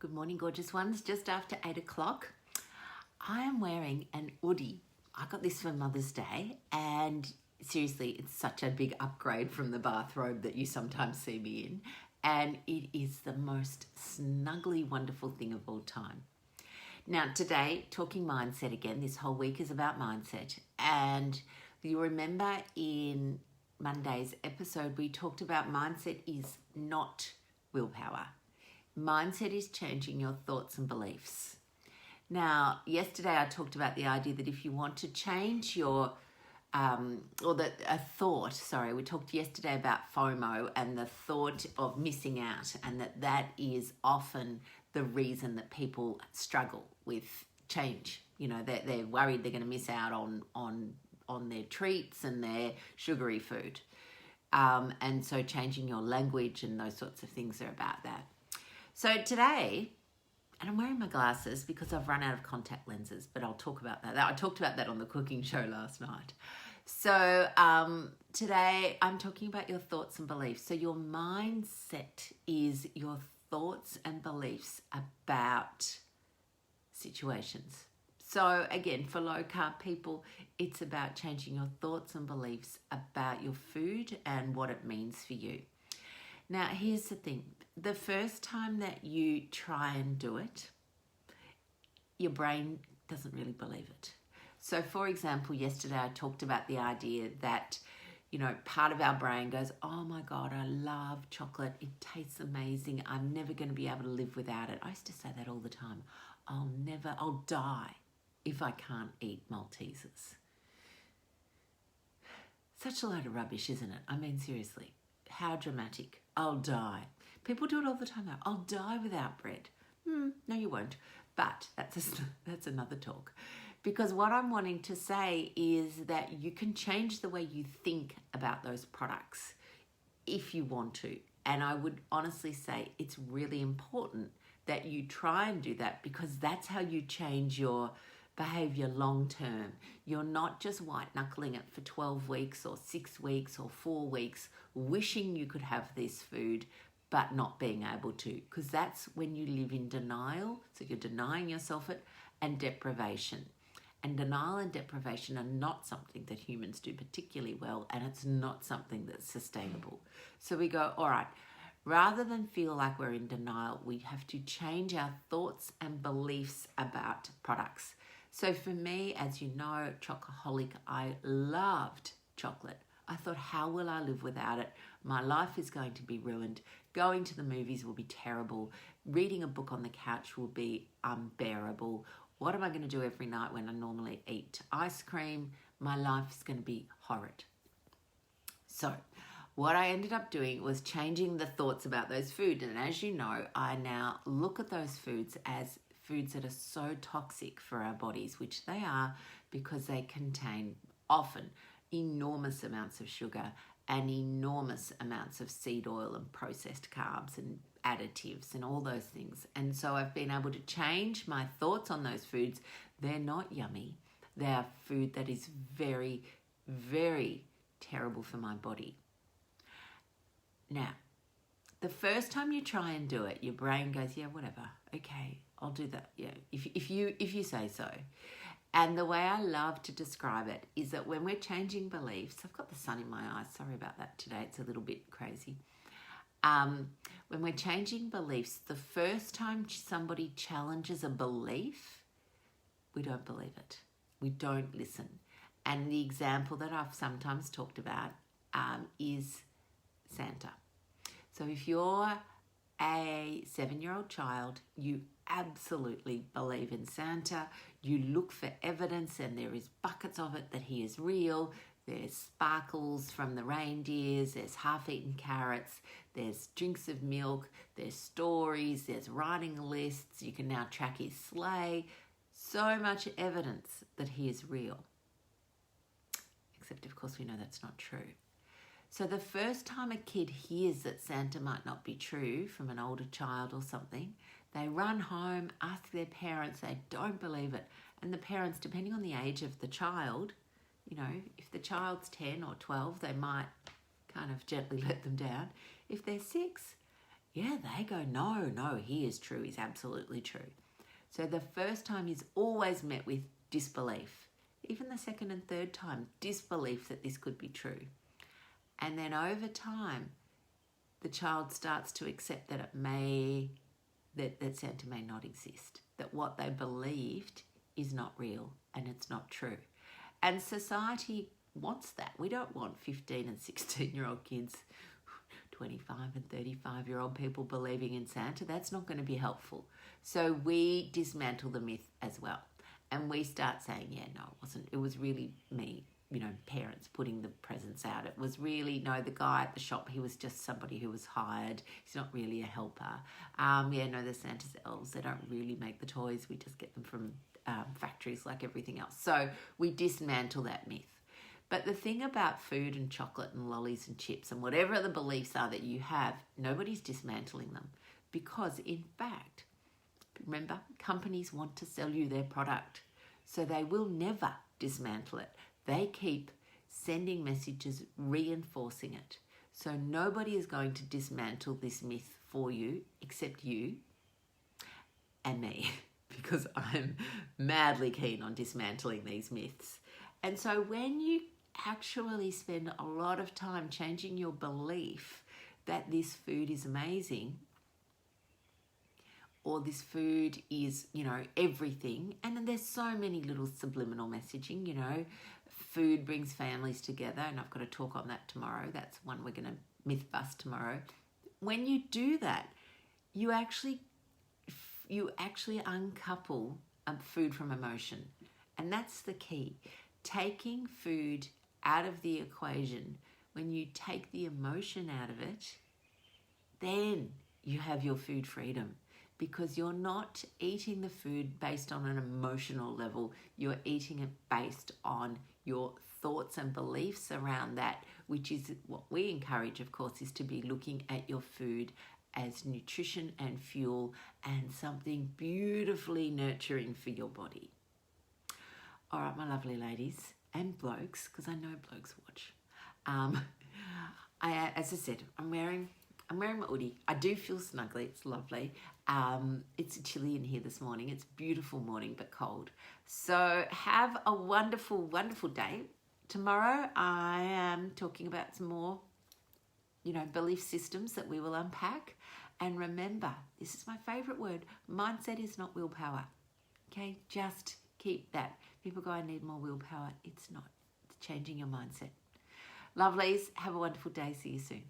Good morning, gorgeous ones. Just after 8 o'clock. I am wearing an hoodie. I got this for Mother's Day, and seriously, it's such a big upgrade from the bathrobe that you sometimes see me in. And it is the most snuggly, wonderful thing of all time. Now, today, talking mindset again. This whole week is about mindset. And you remember in Monday's episode, we talked about mindset is not willpower. Mindset is changing your thoughts and beliefs. Now, yesterday I talked about the idea that if you want to change your, we talked yesterday about FOMO and the thought of missing out, and that is often the reason that people struggle with change. You know, they're worried they're going to miss out on their treats and their sugary food. And so changing your language and those sorts of things are about that. So today, and I'm wearing my glasses because I've run out of contact lenses, but I'll talk about that. I talked about that on the cooking show last night. So today I'm talking about your thoughts and beliefs. So your mindset is your thoughts and beliefs about situations. So again, for low carb people, it's about changing your thoughts and beliefs about your food and what it means for you. Now, here's the thing. The first time that you try and do it, your brain doesn't really believe it. So, for example, yesterday I talked about the idea that, you know, part of our brain goes, oh my God, I love chocolate. It tastes amazing. I'm never going to be able to live without it. I used to say that all the time. I'll die if I can't eat Maltesers. Such a load of rubbish, isn't it? I mean, seriously, how dramatic. I'll die. People do it all the time though. I'll die without bread. No, you won't. But that's another talk. Because what I'm wanting to say is that you can change the way you think about those products if you want to. And I would honestly say it's really important that you try and do that, because that's how you change your behavior long term. You're not just white knuckling it for 12 weeks or 6 weeks or 4 weeks, wishing you could have this food but not being able to, because that's when you live in denial. So you're denying yourself it, and deprivation. And denial and deprivation are not something that humans do particularly well, and it's not something that's sustainable. So we go, all right, rather than feel like we're in denial, we have to change our thoughts and beliefs about products. So for me, as you know, chocoholic, I loved chocolate. I thought, how will I live without it? My life is going to be ruined. Going to the movies will be terrible. Reading a book on the couch will be unbearable. What am I going to do every night when I normally eat ice cream? My life is going to be horrid. So what I ended up doing was changing the thoughts about those foods. And as you know, I now look at those foods as foods that are so toxic for our bodies, which they are, because they contain often enormous amounts of sugar and enormous amounts of seed oil and processed carbs and additives and all those things. And so I've been able to change my thoughts on those foods. They're not yummy. They are food that is very, very terrible for my body. Now, the first time you try and do it, your brain goes, yeah, whatever. Okay, I'll do that. Yeah, if you say so. And the way I love to describe it is that when we're changing beliefs, I've got the sun in my eyes. Sorry about that today. It's a little bit crazy. When we're changing beliefs, the first time somebody challenges a belief, we don't believe it. We don't listen. And the example that I've sometimes talked about is Santa. So if you're a 7-year-old child, you absolutely believe in Santa. You look for evidence, and there is buckets of it that he is real. There's sparkles from the reindeers, there's half-eaten carrots, there's drinks of milk, there's stories, there's writing lists. You can now track his sleigh. So much evidence that he is real. Except, of course, we know that's not true. So the first time a kid hears that Santa might not be true from an older child or something, they run home, ask their parents, they don't believe it. And the parents, depending on the age of the child, you know, if the child's 10 or 12, they might kind of gently let them down. If they're 6, Yeah, they go, no, he is true. He's absolutely true. So the first time is always met with disbelief. Even the second and third time, disbelief that this could be true. And then over time, the child starts to accept that that Santa may not exist, that what they believed is not real and it's not true. And society wants that. We don't want 15 and 16-year-old kids, 25 and 35-year-old people believing in Santa. That's not going to be helpful. So we dismantle the myth as well. And we start saying, yeah, no, it wasn't. It was really me, parents putting the presents out. It was really, no, the guy at the shop, he was just somebody who was hired. He's not really a helper. The Santa's elves, they don't really make the toys. We just get them from factories like everything else. So we dismantle that myth. But the thing about food and chocolate and lollies and chips and whatever the beliefs are that you have, nobody's dismantling them. Because in fact, remember, companies want to sell you their product. So they will never dismantle it. They keep sending messages, reinforcing it. So nobody is going to dismantle this myth for you except you and me, because I'm madly keen on dismantling these myths. And so when you actually spend a lot of time changing your belief that this food is amazing, or this food is, everything. And then there's so many little subliminal messaging, food brings families together. And I've got to talk on that tomorrow. That's one we're going to myth bust tomorrow. When you do that, you actually uncouple food from emotion. And that's the key. Taking food out of the equation, when you take the emotion out of it, then you have your food freedom, because you're not eating the food based on an emotional level. You're eating it based on your thoughts and beliefs around that, which is what we encourage, of course, is to be looking at your food as nutrition and fuel and something beautifully nurturing for your body. All right, my lovely ladies and blokes, because I know blokes watch. As I said, I'm wearing my hoodie. I do feel snuggly. It's lovely. It's chilly in here this morning. It's a beautiful morning, but cold. So have a wonderful, wonderful day. Tomorrow I am talking about some more, belief systems that we will unpack. And remember, this is my favorite word. Mindset is not willpower. Okay, just keep that. People go, I need more willpower. It's not. It's changing your mindset. Lovelies, have a wonderful day. See you soon.